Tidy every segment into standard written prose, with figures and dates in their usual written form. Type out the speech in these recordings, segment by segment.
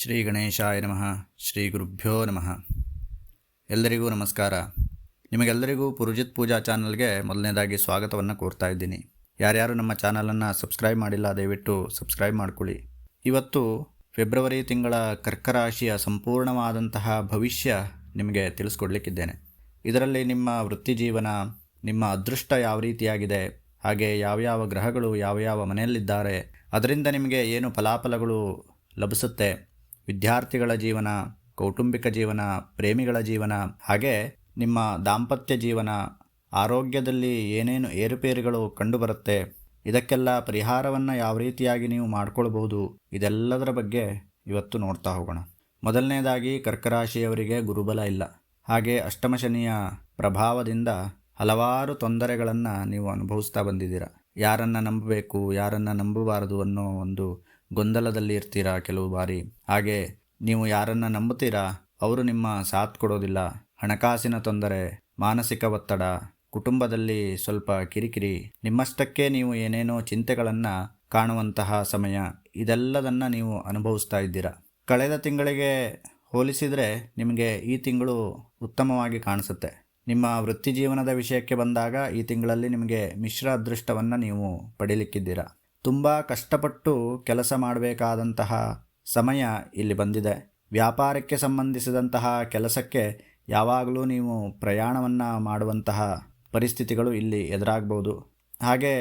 ಶ್ರೀ ಗಣೇಶಾಯ ನಮಃ. ಶ್ರೀ ಗುರುಭ್ಯೋ ನಮಃ. ಎಲ್ಲರಿಗೂ ನಮಸ್ಕಾರ. ನಿಮಗೆಲ್ಲರಿಗೂ ಪುರುಜಿತ್ ಪೂಜಾ ಚಾನಲ್ಗೆ ಮೊದಲನೇದಾಗಿ ಸ್ವಾಗತವನ್ನು ಕೋರ್ತಾ ಇದ್ದೀನಿ. ಯಾರ್ಯಾರು ನಮ್ಮ ಚಾನಲನ್ನು ಸಬ್ಸ್ಕ್ರೈಬ್ ಮಾಡಿಲ್ಲ ದಯವಿಟ್ಟು ಸಬ್ಸ್ಕ್ರೈಬ್ ಮಾಡ್ಕೊಳ್ಳಿ. ಇವತ್ತು ಫೆಬ್ರವರಿ ತಿಂಗಳ ಕರ್ಕರಾಶಿಯ ಸಂಪೂರ್ಣವಾದಂತಹ ಭವಿಷ್ಯ ನಿಮಗೆ ತಿಳಿಸ್ಕೊಡ್ಲಿಕ್ಕಿದ್ದೇನೆ. ಇದರಲ್ಲಿ ನಿಮ್ಮ ವೃತ್ತಿ ಜೀವನ, ನಿಮ್ಮ ಅದೃಷ್ಟ ಯಾವ ರೀತಿಯಾಗಿದೆ, ಹಾಗೆ ಯಾವ್ಯಾವ ಗ್ರಹಗಳು ಯಾವ ಮನೆಯಲ್ಲಿದ್ದಾರೆ, ಅದರಿಂದ ನಿಮಗೆ ಏನು ಫಲಾಫಲಗಳು ಲಭಿಸುತ್ತೆ, ವಿದ್ಯಾರ್ಥಿಗಳ ಜೀವನ, ಕೌಟುಂಬಿಕ ಜೀವನ, ಪ್ರೇಮಿಗಳ ಜೀವನ, ಹಾಗೆ ನಿಮ್ಮ ದಾಂಪತ್ಯ ಜೀವನ, ಆರೋಗ್ಯದಲ್ಲಿ ಏನೇನು ಏರುಪೇರುಗಳು ಕಂಡುಬರುತ್ತೆ, ಇದಕ್ಕೆಲ್ಲ ಪರಿಹಾರವನ್ನು ಯಾವ ರೀತಿಯಾಗಿ ನೀವು ಮಾಡ್ಕೊಳ್ಬಹುದು, ಇದೆಲ್ಲದರ ಬಗ್ಗೆ ಇವತ್ತು ನೋಡ್ತಾ ಹೋಗೋಣ. ಮೊದಲನೇದಾಗಿ ಕರ್ಕರಾಶಿಯವರಿಗೆ ಗುರುಬಲ ಇಲ್ಲ. ಹಾಗೆ ಅಷ್ಟಮ ಶನಿಯ ಪ್ರಭಾವದಿಂದ ಹಲವಾರು ತೊಂದರೆಗಳನ್ನು ನೀವು ಅನುಭವಿಸ್ತಾ ಬಂದಿದ್ದೀರಾ. ಯಾರನ್ನು ನಂಬಬೇಕು, ಯಾರನ್ನು ನಂಬಬಾರದು ಅನ್ನೋ ಒಂದು ಗೊಂದಲದಲ್ಲಿ ಇರ್ತೀರಾ ಕೆಲವು ಬಾರಿ. ಹಾಗೆ ನೀವು ಯಾರನ್ನು ನಂಬುತ್ತೀರಾ ಅವರು ನಿಮ್ಮ ಸಾಥ್ ಕೊಡೋದಿಲ್ಲ. ಹಣಕಾಸಿನ ತೊಂದರೆ, ಮಾನಸಿಕ ಒತ್ತಡ, ಕುಟುಂಬದಲ್ಲಿ ಸ್ವಲ್ಪ ಕಿರಿಕಿರಿ, ನಿಮ್ಮಷ್ಟಕ್ಕೆ ನೀವು ಏನೇನೋ ಚಿಂತೆಗಳನ್ನು ಕಾಣುವಂತಹ ಸಮಯ, ಇದೆಲ್ಲದನ್ನು ನೀವು ಅನುಭವಿಸ್ತಾ ಇದ್ದೀರಾ. ಕಳೆದ ತಿಂಗಳಿಗೆ ಹೋಲಿಸಿದರೆ ನಿಮಗೆ ಈ ತಿಂಗಳು ಉತ್ತಮವಾಗಿ ಕಾಣಿಸುತ್ತೆ. ನಿಮ್ಮ ವೃತ್ತಿ ಜೀವನದ ವಿಷಯಕ್ಕೆ ಬಂದಾಗ ಈ ತಿಂಗಳಲ್ಲಿ ನಿಮಗೆ ಮಿಶ್ರ ಅದೃಷ್ಟವನ್ನು ನೀವು ಪಡೀಲಿಕ್ಕಿದ್ದೀರಾ. ತುಂಬ ಕಷ್ಟಪಟ್ಟು ಕೆಲಸ ಮಾಡಬೇಕಾದಂತಹ ಸಮಯ ಇಲ್ಲಿ ಬಂದಿದೆ. ವ್ಯಾಪಾರಕ್ಕೆ ಸಂಬಂಧಿಸಿದಂತಹ ಕೆಲಸಕ್ಕೆ ಯಾವಾಗಲೂ ನೀವು ಪ್ರಯಾಣವನ್ನು ಮಾಡುವಂತಹ ಪರಿಸ್ಥಿತಿಗಳು ಇಲ್ಲಿ ಎದುರಾಗಬಹುದು. ಹಾಗೆ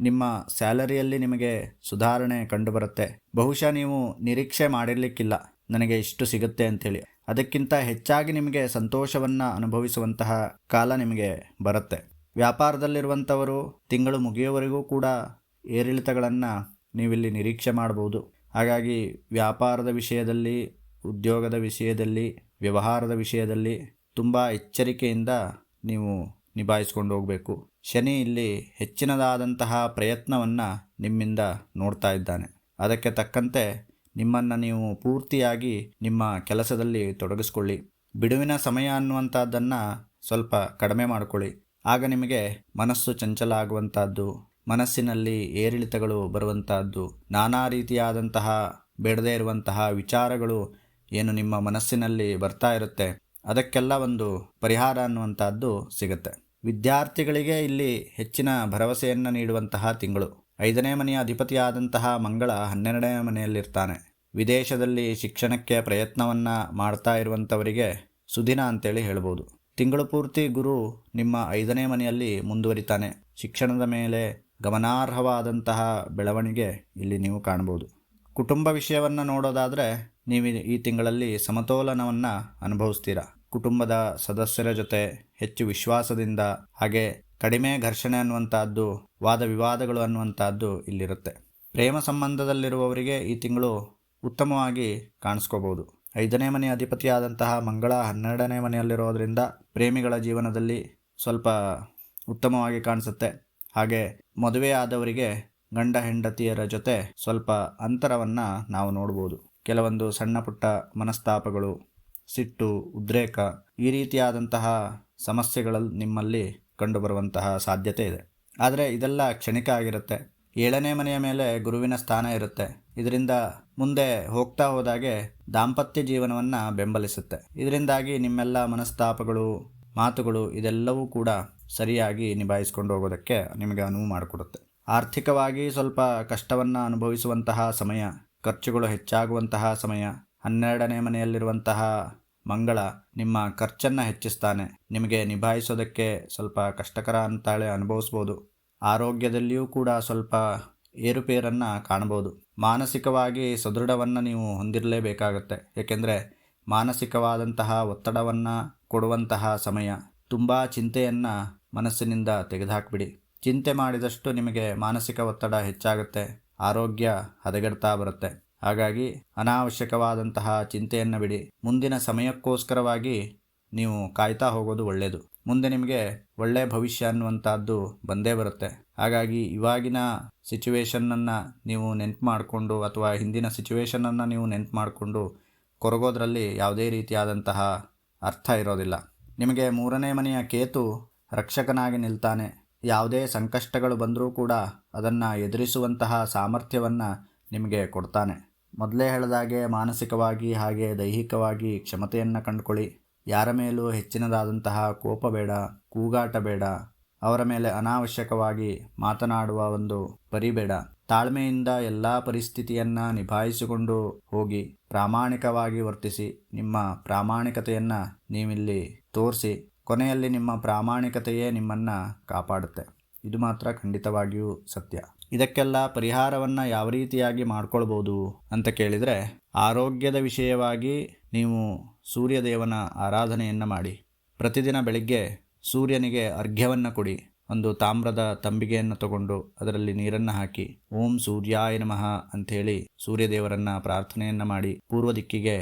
ನಿಮ್ಮ ಸ್ಯಾಲರಿಯಲ್ಲಿ ನಿಮಗೆ ಸುಧಾರಣೆ ಕಂಡುಬರುತ್ತೆ. ಬಹುಶಃ ನೀವು ನಿರೀಕ್ಷೆ ಮಾಡಿರಲಿಕ್ಕಿಲ್ಲ ನನಗೆ ಇಷ್ಟು ಸಿಗುತ್ತೆ ಅಂಥೇಳಿ. ಅದಕ್ಕಿಂತ ಹೆಚ್ಚಾಗಿ ನಿಮಗೆ ಸಂತೋಷವನ್ನು ಅನುಭವಿಸುವಂತಹ ಕಾಲ ನಿಮಗೆ ಬರುತ್ತೆ. ವ್ಯಾಪಾರದಲ್ಲಿರುವಂಥವರು ತಿಂಗಳು ಮುಗಿಯುವವರೆಗೂ ಕೂಡ ಏರಿಳಿತಗಳನ್ನು ನೀವಿಲ್ಲಿ ನಿರೀಕ್ಷೆ ಮಾಡ್ಬೋದು. ಹಾಗಾಗಿ ವ್ಯಾಪಾರದ ವಿಷಯದಲ್ಲಿ, ಉದ್ಯೋಗದ ವಿಷಯದಲ್ಲಿ, ವ್ಯವಹಾರದ ವಿಷಯದಲ್ಲಿ ತುಂಬ ಎಚ್ಚರಿಕೆಯಿಂದ ನೀವು ನಿಭಾಯಿಸ್ಕೊಂಡು ಹೋಗಬೇಕು. ಶನಿ ಇಲ್ಲಿ ಹೆಚ್ಚಿನದಾದಂತಹ ಪ್ರಯತ್ನವನ್ನು ನಿಮ್ಮಿಂದ ನೋಡ್ತಾ ಇದ್ದಾನೆ. ಅದಕ್ಕೆ ತಕ್ಕಂತೆ ನಿಮ್ಮನ್ನು ನೀವು ಪೂರ್ತಿಯಾಗಿ ನಿಮ್ಮ ಕೆಲಸದಲ್ಲಿ ತೊಡಗಿಸ್ಕೊಳ್ಳಿ. ಬಿಡುವಿನ ಸಮಯ ಅನ್ನುವಂಥದ್ದನ್ನು ಸ್ವಲ್ಪ ಕಡಿಮೆ ಮಾಡಿಕೊಳ್ಳಿ. ಆಗ ನಿಮಗೆ ಮನಸ್ಸು ಚಂಚಲ ಆಗುವಂಥದ್ದು, ಮನಸ್ಸಿನಲ್ಲಿ ಏರಿಳಿತಗಳು ಬರುವಂತಹದ್ದು, ನಾನಾ ರೀತಿಯಾದಂತಹ ಬೇಡದೇ ಇರುವಂತಹ ವಿಚಾರಗಳು ಏನು ನಿಮ್ಮ ಮನಸ್ಸಿನಲ್ಲಿ ಬರ್ತಾ ಇರುತ್ತೆ, ಅದಕ್ಕೆಲ್ಲ ಒಂದು ಪರಿಹಾರ ಅನ್ನುವಂಥದ್ದು ಸಿಗುತ್ತೆ. ವಿದ್ಯಾರ್ಥಿಗಳಿಗೆ ಇಲ್ಲಿ ಹೆಚ್ಚಿನ ಭರವಸೆಯನ್ನು ನೀಡುವಂತಹ ತಿಂಗಳು. 5ನೇ ಮನೆಯ ಅಧಿಪತಿಯಾದಂತಹ ಮಂಗಳ 12ನೇ ಮನೆಯಲ್ಲಿರ್ತಾನೆ. ವಿದೇಶದಲ್ಲಿ ಶಿಕ್ಷಣಕ್ಕೆ ಪ್ರಯತ್ನವನ್ನು ಮಾಡ್ತಾ ಇರುವಂಥವರಿಗೆ ಸುದಿನ ಅಂತೇಳಿ ಹೇಳ್ಬೋದು. ತಿಂಗಳು ಪೂರ್ತಿ ಗುರು ನಿಮ್ಮ 5ನೇ ಮನೆಯಲ್ಲಿ ಮುಂದುವರಿತಾನೆ. ಶಿಕ್ಷಣದ ಮೇಲೆ ಗಮನಾರ್ಹವಾದಂತಹ ಬೆಳವಣಿಗೆ ಇಲ್ಲಿ ನೀವು ಕಾಣ್ಬೋದು. ಕುಟುಂಬ ವಿಷಯವನ್ನು ನೋಡೋದಾದರೆ ನೀವು ಈ ತಿಂಗಳಲ್ಲಿ ಸಮತೋಲನವನ್ನು ಅನುಭವಿಸ್ತೀರಾ. ಕುಟುಂಬದ ಸದಸ್ಯರ ಜೊತೆ ಹೆಚ್ಚು ವಿಶ್ವಾಸದಿಂದ, ಹಾಗೆ ಕಡಿಮೆ ಘರ್ಷಣೆ ಅನ್ನುವಂಥದ್ದು, ವಾದ ವಿವಾದಗಳು ಅನ್ನುವಂಥದ್ದು ಇಲ್ಲಿರುತ್ತೆ. ಪ್ರೇಮ ಸಂಬಂಧದಲ್ಲಿರುವವರಿಗೆ ಈ ತಿಂಗಳು ಉತ್ತಮವಾಗಿ ಕಾಣಿಸ್ಕೋಬೋದು. 5ನೇ ಮನೆಯ ಅಧಿಪತಿಯಾದಂತಹ ಮಂಗಳ 12ನೇ ಮನೆಯಲ್ಲಿರೋದ್ರಿಂದ ಪ್ರೇಮಿಗಳ ಜೀವನದಲ್ಲಿ ಸ್ವಲ್ಪ ಉತ್ತಮವಾಗಿ ಕಾಣಿಸುತ್ತೆ. ಹಾಗೆ ಮದುವೆಯಾದವರಿಗೆ ಗಂಡ ಹೆಂಡತಿಯರ ಜೊತೆ ಸ್ವಲ್ಪ ಅಂತರವನ್ನು ನಾವು ನೋಡ್ಬೋದು. ಕೆಲವೊಂದು ಸಣ್ಣ ಪುಟ್ಟ ಮನಸ್ತಾಪಗಳು, ಸಿಟ್ಟು, ಉದ್ರೇಕ, ಈ ರೀತಿಯಾದಂತಹ ಸಮಸ್ಯೆಗಳು ನಿಮ್ಮಲ್ಲಿ ಕಂಡುಬರುವಂತಹ ಸಾಧ್ಯತೆ ಇದೆ. ಆದರೆ ಇದೆಲ್ಲ ಕ್ಷಣಿಕ ಆಗಿರುತ್ತೆ. 7ನೇ ಮನೆಯ ಮೇಲೆ ಗುರುವಿನ ಸ್ಥಾನ ಇರುತ್ತೆ. ಇದರಿಂದ ಮುಂದೆ ಹೋಗ್ತಾ ಹೋದಾಗೆ ದಾಂಪತ್ಯ ಜೀವನವನ್ನು ಬೆಂಬಲಿಸುತ್ತೆ. ಇದರಿಂದಾಗಿ ನಿಮ್ಮೆಲ್ಲ ಮನಸ್ತಾಪಗಳು, ಮಾತುಗಳು ಇದೆಲ್ಲವೂ ಕೂಡ ಸರಿಯಾಗಿ ನಿಭಾಯಿಸ್ಕೊಂಡು ಹೋಗೋದಕ್ಕೆ ನಿಮಗೆ ಅನುವು ಮಾಡಿಕೊಡುತ್ತೆ. ಆರ್ಥಿಕವಾಗಿ ಸ್ವಲ್ಪ ಕಷ್ಟವನ್ನು ಅನುಭವಿಸುವಂತಹ ಸಮಯ, ಖರ್ಚುಗಳು ಹೆಚ್ಚಾಗುವಂತಹ ಸಮಯ. 12ನೇ ಮನೆಯಲ್ಲಿರುವಂತಹ ಮಂಗಳ ನಿಮ್ಮ ಖರ್ಚನ್ನು ಹೆಚ್ಚಿಸ್ತಾನೆ. ನಿಮಗೆ ನಿಭಾಯಿಸೋದಕ್ಕೆ ಸ್ವಲ್ಪ ಕಷ್ಟಕರ ಅಂತಾಳೆ ಅನುಭವಿಸ್ಬೋದು. ಆರೋಗ್ಯದಲ್ಲಿಯೂ ಕೂಡ ಸ್ವಲ್ಪ ಏರುಪೇರನ್ನು ಕಾಣ್ಬೋದು. ಮಾನಸಿಕವಾಗಿ ಸದೃಢವನ್ನು ನೀವು ಹೊಂದಿರಲೇಬೇಕಾಗತ್ತೆ. ಏಕೆಂದರೆ ಮಾನಸಿಕವಾದಂತಹ ಒತ್ತಡವನ್ನು ಕೊಡುವಂತಹ ಸಮಯ. ತುಂಬ ಚಿಂತೆಯನ್ನು ಮನಸ್ಸಿನಿಂದ ತೆಗೆದುಹಾಕ್ಬಿಡಿ. ಚಿಂತೆ ಮಾಡಿದಷ್ಟು ನಿಮಗೆ ಮಾನಸಿಕ ಒತ್ತಡ ಹೆಚ್ಚಾಗುತ್ತೆ, ಆರೋಗ್ಯ ಹದಗೆಡ್ತಾ ಬರುತ್ತೆ. ಹಾಗಾಗಿ ಅನಾವಶ್ಯಕವಾದಂತಹ ಚಿಂತೆಯನ್ನು ಬಿಡಿ. ಮುಂದಿನ ಸಮಯಕ್ಕೋಸ್ಕರವಾಗಿ ನೀವು ಕಾಯ್ತಾ ಹೋಗೋದು ಒಳ್ಳೆಯದು. ಮುಂದೆ ನಿಮಗೆ ಒಳ್ಳೆಯ ಭವಿಷ್ಯ ಅನ್ನುವಂಥದ್ದು ಬಂದೇ ಬರುತ್ತೆ. ಹಾಗಾಗಿ ಇವಾಗಿನ ಸಿಚುವೇಶನ್ನನ್ನು ನೀವು ನೆನಪು ಮಾಡಿಕೊಂಡು, ಅಥವಾ ಹಿಂದಿನ ಸಿಚುವೇಶನನ್ನು ನೀವು ನೆನಪು ಮಾಡಿಕೊಂಡು ಕೊರಗೋದ್ರಲ್ಲಿ ಯಾವುದೇ ರೀತಿಯಾದಂತಹ ಅರ್ಥ ಇರೋದಿಲ್ಲ. ನಿಮಗೆ 3ನೇ ಮನೆಯ ಕೇತು ರಕ್ಷಕನಾಗಿ ನಿಲ್ತಾನೆ. ಯಾವುದೇ ಸಂಕಷ್ಟಗಳು ಬಂದರೂ ಕೂಡ ಅದನ್ನು ಎದುರಿಸುವಂತಹ ಸಾಮರ್ಥ್ಯವನ್ನು ನಿಮಗೆ ಕೊಡ್ತಾನೆ. ಮೊದಲೇ ಹೇಳಿದಾಗೆ ಮಾನಸಿಕವಾಗಿ ಹಾಗೆ ದೈಹಿಕವಾಗಿ ಕ್ಷಮತೆಯನ್ನು ಕಂಡುಕೊಳ್ಳಿ. ಯಾರ ಮೇಲೂ ಹೆಚ್ಚಿನದಾದಂತಹ ಕೋಪ ಬೇಡ, ಕೂಗಾಟ ಬೇಡ, ಅವರ ಮೇಲೆ ಅನಾವಶ್ಯಕವಾಗಿ ಮಾತನಾಡುವ ಒಂದು ಪರಿಬೇಡ. ತಾಳ್ಮೆಯಿಂದ ಎಲ್ಲ ಪರಿಸ್ಥಿತಿಯನ್ನು ನಿಭಾಯಿಸಿಕೊಂಡು ಹೋಗಿ ಪ್ರಾಮಾಣಿಕವಾಗಿ ವರ್ತಿಸಿ. ನಿಮ್ಮ ಪ್ರಾಮಾಣಿಕತೆಯನ್ನು ನೀವಿಲ್ಲಿ ತೋರಿಸಿ. ಕೊನೆಯಲ್ಲಿ ನಿಮ್ಮ ಪ್ರಾಮಾಣಿಕತೆಯೇ ನಿಮ್ಮನ್ನು ಕಾಪಾಡುತ್ತೆ. ಇದು ಮಾತ್ರ ಖಂಡಿತವಾಗಿಯೂ ಸತ್ಯ. ಇದಕ್ಕೆಲ್ಲ ಪರಿಹಾರವನ್ನು ಯಾವ ರೀತಿಯಾಗಿ ಮಾಡ್ಕೊಳ್ಬೋದು ಅಂತ ಕೇಳಿದರೆ, ಆರೋಗ್ಯದ ವಿಷಯವಾಗಿ ನೀವು ಸೂರ್ಯದೇವನ ಆರಾಧನೆಯನ್ನು ಮಾಡಿ. ಪ್ರತಿದಿನ ಬೆಳಿಗ್ಗೆ ಸೂರ್ಯನಿಗೆ ಅರ್ಘ್ಯವನ್ನು ಕೊಡಿ. ಒಂದು ತಾಮ್ರದ ತಂಬಿಗೆಯನ್ನು ತಗೊಂಡು ಅದರಲ್ಲಿ ನೀರನ್ನು ಹಾಕಿ ಓಂ ಸೂರ್ಯಾಯ ನಮಃ ಅಂಥೇಳಿ ಸೂರ್ಯದೇವರನ್ನ ಪ್ರಾರ್ಥನೆಯನ್ನು ಮಾಡಿ ಪೂರ್ವ ದಿಕ್ಕಿಗೆ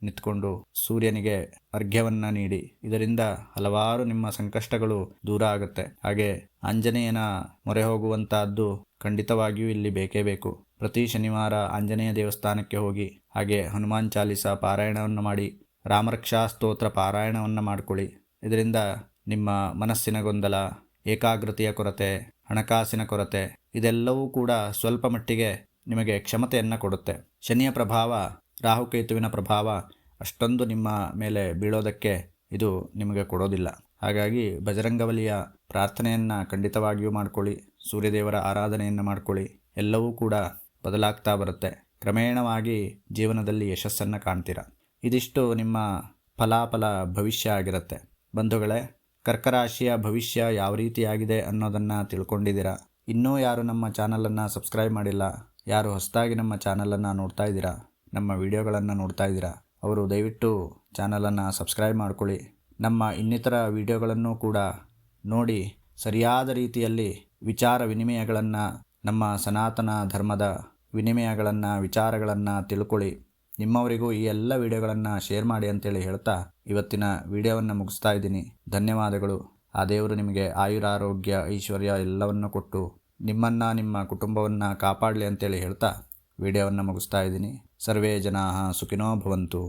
ನಿಂತ್ಕೊಂಡು ಸೂರ್ಯನಿಗೆ ಅರ್ಘ್ಯವನ್ನು ನೀಡಿ. ಇದರಿಂದ ಹಲವಾರು ನಿಮ್ಮ ಸಂಕಷ್ಟಗಳು ದೂರ ಆಗುತ್ತೆ. ಹಾಗೆ ಆಂಜನೇಯನ ಮೊರೆ ಹೋಗುವಂತಹದ್ದು ಖಂಡಿತವಾಗಿಯೂ ಇಲ್ಲಿ ಬೇಕೇ ಬೇಕು. ಪ್ರತಿ ಶನಿವಾರ ಆಂಜನೇಯ ದೇವಸ್ಥಾನಕ್ಕೆ ಹೋಗಿ ಹಾಗೆ ಹನುಮಾನ್ ಚಾಲಿಸ ಪಾರಾಯಣವನ್ನು ಮಾಡಿ, ರಾಮರಕ್ಷಾ ಸ್ತೋತ್ರ ಪಾರಾಯಣವನ್ನು ಮಾಡಿಕೊಳ್ಳಿ. ಇದರಿಂದ ನಿಮ್ಮ ಮನಸ್ಸಿನ ಗೊಂದಲ, ಏಕಾಗ್ರತೆಯ ಕೊರತೆ, ಹಣಕಾಸಿನ ಕೊರತೆ ಇದೆಲ್ಲವೂ ಕೂಡ ಸ್ವಲ್ಪ ಮಟ್ಟಿಗೆ ನಿಮಗೆ ಕ್ಷಮತೆಯನ್ನು ಕೊಡುತ್ತೆ. ಶನಿಯ ಪ್ರಭಾವ, ರಾಹುಕೇತುವಿನ ಪ್ರಭಾವ ಅಷ್ಟೊಂದು ನಿಮ್ಮ ಮೇಲೆ ಬೀಳೋದಕ್ಕೆ ಇದು ನಿಮಗೆ ಕೊಡೋದಿಲ್ಲ. ಹಾಗಾಗಿ ಬಜರಂಗಬಲಿಯ ಪ್ರಾರ್ಥನೆಯನ್ನು ಖಂಡಿತವಾಗಿಯೂ ಮಾಡ್ಕೊಳ್ಳಿ. ಸೂರ್ಯದೇವರ ಆರಾಧನೆಯನ್ನು ಮಾಡ್ಕೊಳ್ಳಿ. ಎಲ್ಲವೂ ಕೂಡ ಬದಲಾಗ್ತಾ ಬರುತ್ತೆ. ಕ್ರಮೇಣವಾಗಿ ಜೀವನದಲ್ಲಿ ಯಶಸ್ಸನ್ನು ಕಾಣ್ತೀರ. ಇದಿಷ್ಟು ನಿಮ್ಮ ಫಲಾಫಲ ಭವಿಷ್ಯ ಆಗಿರುತ್ತೆ. ಬಂಧುಗಳೇ, ಕರ್ಕರಾಶಿಯ ಭವಿಷ್ಯ ಯಾವ ರೀತಿಯಾಗಿದೆ ಅನ್ನೋದನ್ನು ತಿಳ್ಕೊಂಡಿದ್ದೀರಾ. ಇನ್ನೂ ಯಾರು ನಮ್ಮ ಚಾನಲನ್ನು ಸಬ್ಸ್ಕ್ರೈಬ್ ಮಾಡಿಲ್ಲ, ಯಾರು ಹೊಸದಾಗಿ ನಮ್ಮ ಚಾನಲನ್ನು ನೋಡ್ತಾ ಇದ್ದೀರಾ, ನಮ್ಮ ವಿಡಿಯೋಗಳನ್ನು ನೋಡ್ತಾ ಇದ್ದೀರಾ, ಅವರು ದಯವಿಟ್ಟು ಚಾನಲನ್ನು ಸಬ್ಸ್ಕ್ರೈಬ್ ಮಾಡ್ಕೊಳ್ಳಿ. ನಮ್ಮ ಇನ್ನಿತರ ವಿಡಿಯೋಗಳನ್ನು ಕೂಡ ನೋಡಿ ಸರಿಯಾದ ರೀತಿಯಲ್ಲಿ ವಿಚಾರ ವಿನಿಮಯಗಳನ್ನು, ನಮ್ಮ ಸನಾತನ ಧರ್ಮದ ವಿನಿಮಯಗಳನ್ನು, ವಿಚಾರಗಳನ್ನು ತಿಳ್ಕೊಳ್ಳಿ. ನಿಮ್ಮವರಿಗೂ ಈ ಎಲ್ಲ ವಿಡಿಯೋಗಳನ್ನು ಶೇರ್ ಮಾಡಿ ಅಂತೇಳಿ ಹೇಳ್ತಾ ಇವತ್ತಿನ ವಿಡಿಯೋವನ್ನು ಮುಗಿಸ್ತಾ ಇದ್ದೀನಿ. ಧನ್ಯವಾದಗಳು. ಆ ದೇವರು ನಿಮಗೆ ಆಯುರಾರೋಗ್ಯ ಐಶ್ವರ್ಯ ಎಲ್ಲವನ್ನು ಕೊಟ್ಟು ನಿಮ್ಮನ್ನು ನಿಮ್ಮ ಕುಟುಂಬವನ್ನು ಕಾಪಾಡಲಿ ಅಂತೇಳಿ ಹೇಳ್ತಾ ವಿಡಿಯೋವನ್ನು ಮುಗಿಸ್ತಾ ಇದ್ದೀನಿ. ಸರ್ವೇ ಜನಾಃ ಸುಖಿನೋ ಭವಂತು.